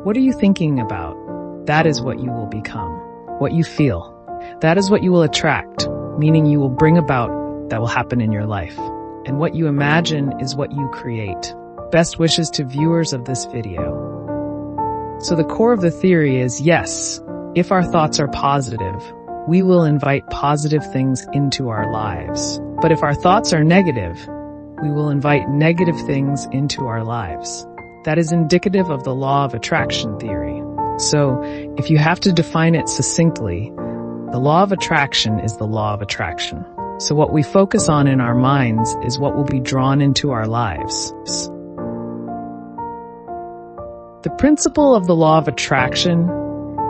What are you thinking about? That is what you will become. What you feel, that is what you will attract, meaning you will bring about that will happen in your life. And what you imagine is what you create. Best wishes to viewers of this video. So the core of the theory is, yes, if our thoughts are positive, we will invite positive things into our lives. But if our thoughts are negative, we will invite negative things into our lives. That is indicative of the law of attraction theory. So, if you have to define it succinctly, the law of attraction is the law of attraction. So what we focus on in our minds is what will be drawn into our lives. The principle of the law of attraction,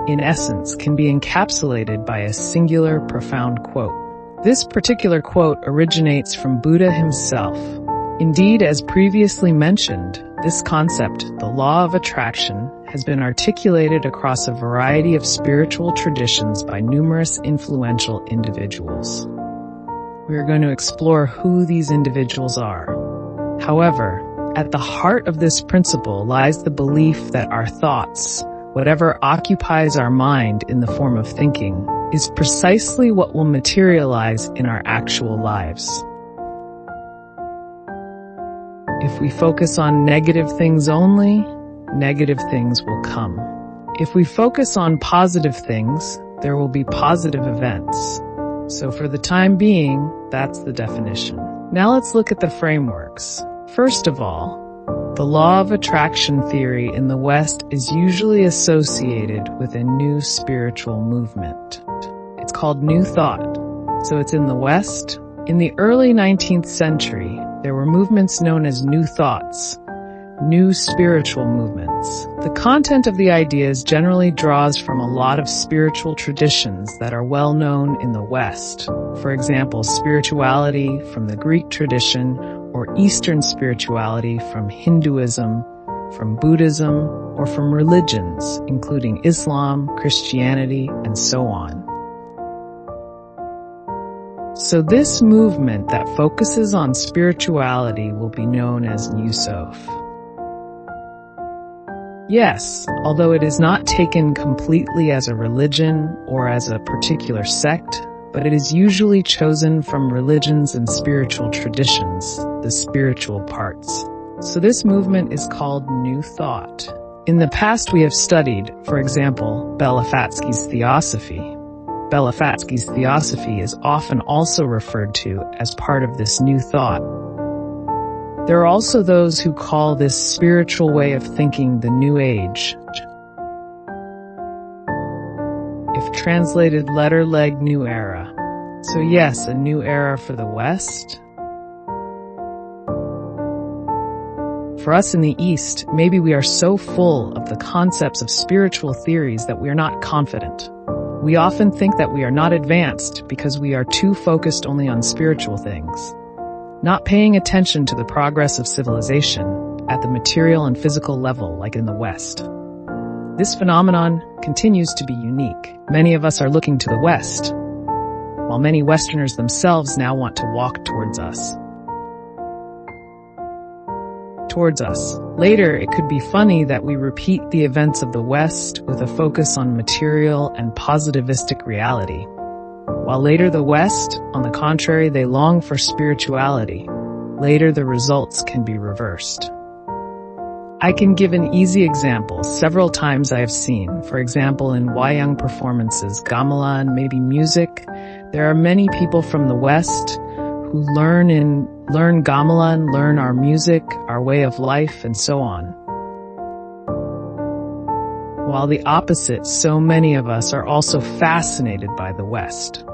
in essence, can be encapsulated by a singular, profound quote. This particular quote originates from Buddha himself. Indeed, as previously mentioned, this concept, the law of attraction, has been articulated across a variety of spiritual traditions by numerous influential individuals. We are going to explore who these individuals are. However, at the heart of this principle lies the belief that our thoughts, whatever occupies our mind in the form of thinking, is precisely what will materialize in our actual lives. If we focus on negative things only, negative things will come. If we focus on positive things, there will be positive events. So for the time being, that's the definition. Now let's look at the frameworks. First of all, the law of attraction theory in the West is usually associated with a new spiritual movement. It's called New Thought. So it's in the West. In the early 19th century, there were movements known as New Thoughts, new spiritual movements. The content of the ideas generally draws from a lot of spiritual traditions that are well known in the West. For example, spirituality from the Greek tradition, or Eastern spirituality from Hinduism, from Buddhism, or from religions, including Islam, Christianity, and so on. So this movement that focuses on spirituality will be known as New Sof. Yes, although it is not taken completely as a religion or as a particular sect, but it is usually chosen from religions and spiritual traditions, the spiritual parts. So this movement is called New Thought. In the past we have studied, for example, Blavatsky's Theosophy. Blavatsky's Theosophy is often also referred to as part of this New Thought. There are also those who call this spiritual way of thinking the New Age. If translated letter-leg New Era. So yes, a new era for the West. For us in the East, maybe we are so full of the concepts of spiritual theories that we are not confident. We often think that we are not advanced because we are too focused only on spiritual things, not paying attention to the progress of civilization at the material and physical level like in the West. This phenomenon continues to be unique. Many of us are looking to the West, while many Westerners themselves now want to walk towards us. Later, it could be funny that we repeat the events of the West with a focus on material and positivistic reality, while later the West, on the contrary, they long for spirituality. Later, the results can be reversed. I can give an easy example several times I have seen. For example, in wayang performances, gamelan, maybe music, there are many people from the West who learn gamelan, learn our music, our way of life, and so on. While the opposite, so many of us are also fascinated by the West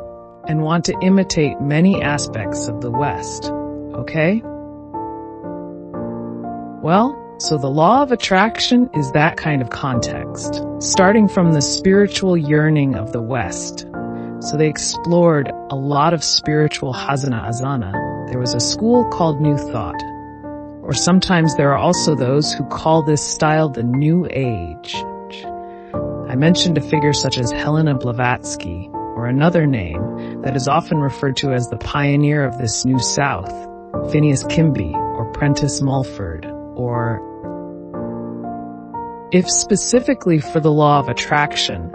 and want to imitate many aspects of the West. Okay? Well, so the law of attraction is that kind of context, starting from the spiritual yearning of the West. So they explored a lot of spiritual Hazana Azana. There was a school called New Thought. Or sometimes there are also those who call this style the New Age. I mentioned a figure such as Helena Blavatsky, or another name that is often referred to as the pioneer of this New South, Phineas Kimby, or Prentice Mulford, or If specifically for the law of attraction,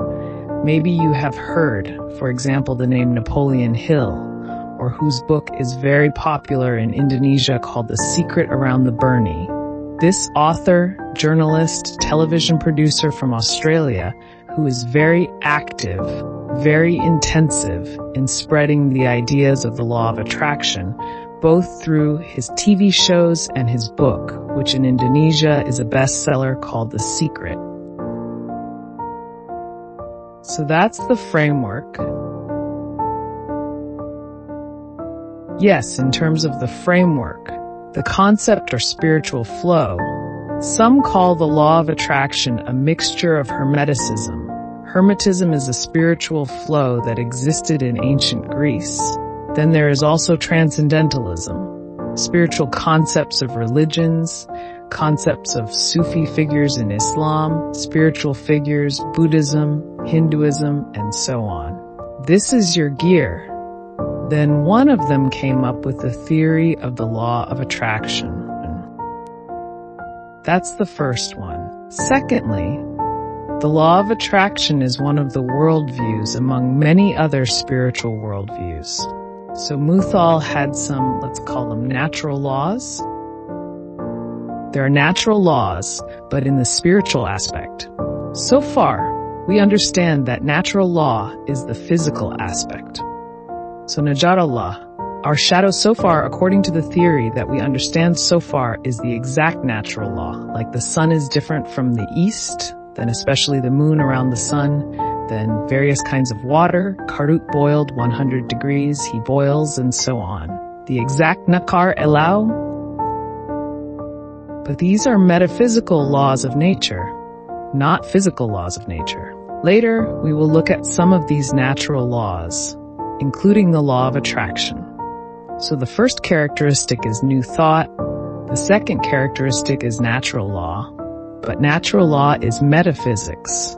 maybe you have heard, for example, the name Napoleon Hill, or whose book is very popular in Indonesia called The Secret Around the Burney. This author, journalist, television producer from Australia, who is very active, very intensive in spreading the ideas of the law of attraction, both through his TV shows and his book, which in Indonesia is a bestseller called The Secret. So that's the framework. Yes, in terms of the framework, the concept or spiritual flow, some call the law of attraction a mixture of Hermeticism. Hermetism is a spiritual flow that existed in ancient Greece. Then there is also Transcendentalism, spiritual concepts of religions, concepts of Sufi figures in Islam, spiritual figures, Buddhism, Hinduism, and so on. This is your gear. Then one of them came up with the theory of the law of attraction. That's the first one. Secondly, the law of attraction is one of the worldviews among many other spiritual worldviews. So Muthal had some, let's call them natural laws. There are natural laws, but in the spiritual aspect. So far, we understand that natural law is the physical aspect. So Najarullah, our shadow so far, according to the theory that we understand so far, is the exact natural law. Like the sun is different from the east, then especially the moon around the sun, then various kinds of water, Karut boiled 100 degrees, he boils, and so on. The exact Nakar Elau. But these are metaphysical laws of nature, not physical laws of nature. Later, we will look at some of these natural laws, including the law of attraction. So the first characteristic is new thought. The second characteristic is natural law, but natural law is metaphysics.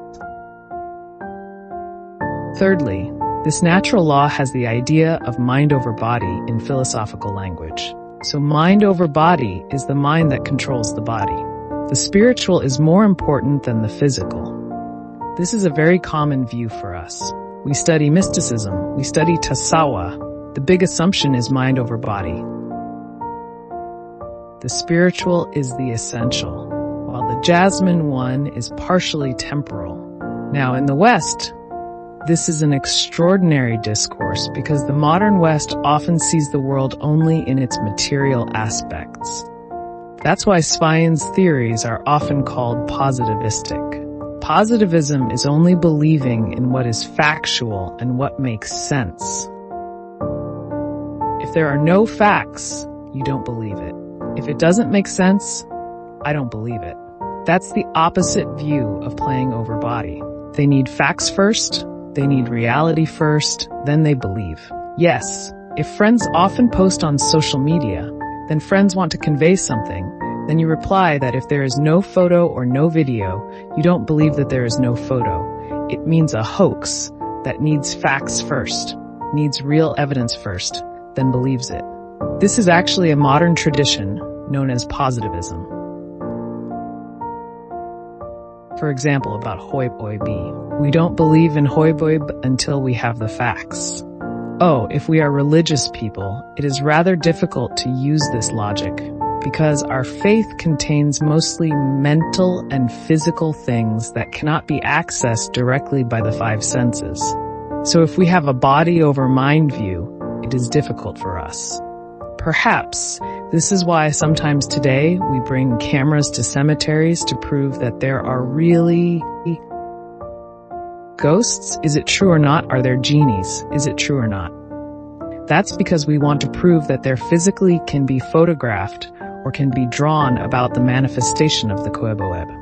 Thirdly, this natural law has the idea of mind over body in philosophical language. So mind over body is the mind that controls the body. The spiritual is more important than the physical. This is a very common view for us. We study mysticism, we study Tasawa. The big assumption is mind over body. The spiritual is the essential, while the Jasmine one is partially temporal. Now in the West, this is an extraordinary discourse because the modern West often sees the world only in its material aspects. That's why Svian's theories are often called positivistic. Positivism is only believing in what is factual and what makes sense. If there are no facts, you don't believe it. If it doesn't make sense, I don't believe it. That's the opposite view of playing over body. They need facts first, they need reality first, then they believe. Yes, if friends often post on social media, then friends want to convey something, then you reply that if there is no photo or no video, you don't believe that there is no photo. It means a hoax that needs facts first, needs real evidence first, then believes it. This is actually a modern tradition known as positivism. For example, about Hoiboibi. We don't believe in Hoiboib until we have the facts. Oh, if we are religious people, it is rather difficult to use this logic because our faith contains mostly mental and physical things that cannot be accessed directly by the five senses. So if we have a body over mind view, it is difficult for us. Perhaps this is why sometimes today we bring cameras to cemeteries to prove that there are really ghosts. Is it true or not? Are there genies? Is it true or not? That's because we want to prove that there physically can be photographed or can be drawn about the manifestation of the Koeboeb.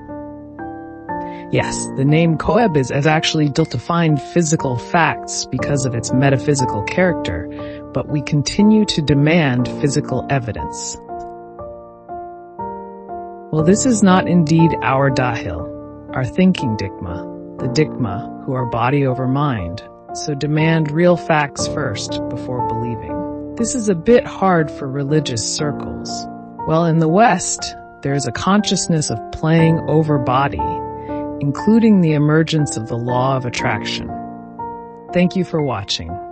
Yes, the name Koeb is actually built to find physical facts because of its metaphysical character, but we continue to demand physical evidence. Well, this is not indeed our Dahil, our thinking Dikma, the Dikma who are body over mind, so demand real facts first before believing. This is a bit hard for religious circles. Well, in the West, there is a consciousness of playing over body, including the emergence of the law of attraction. Thank you for watching.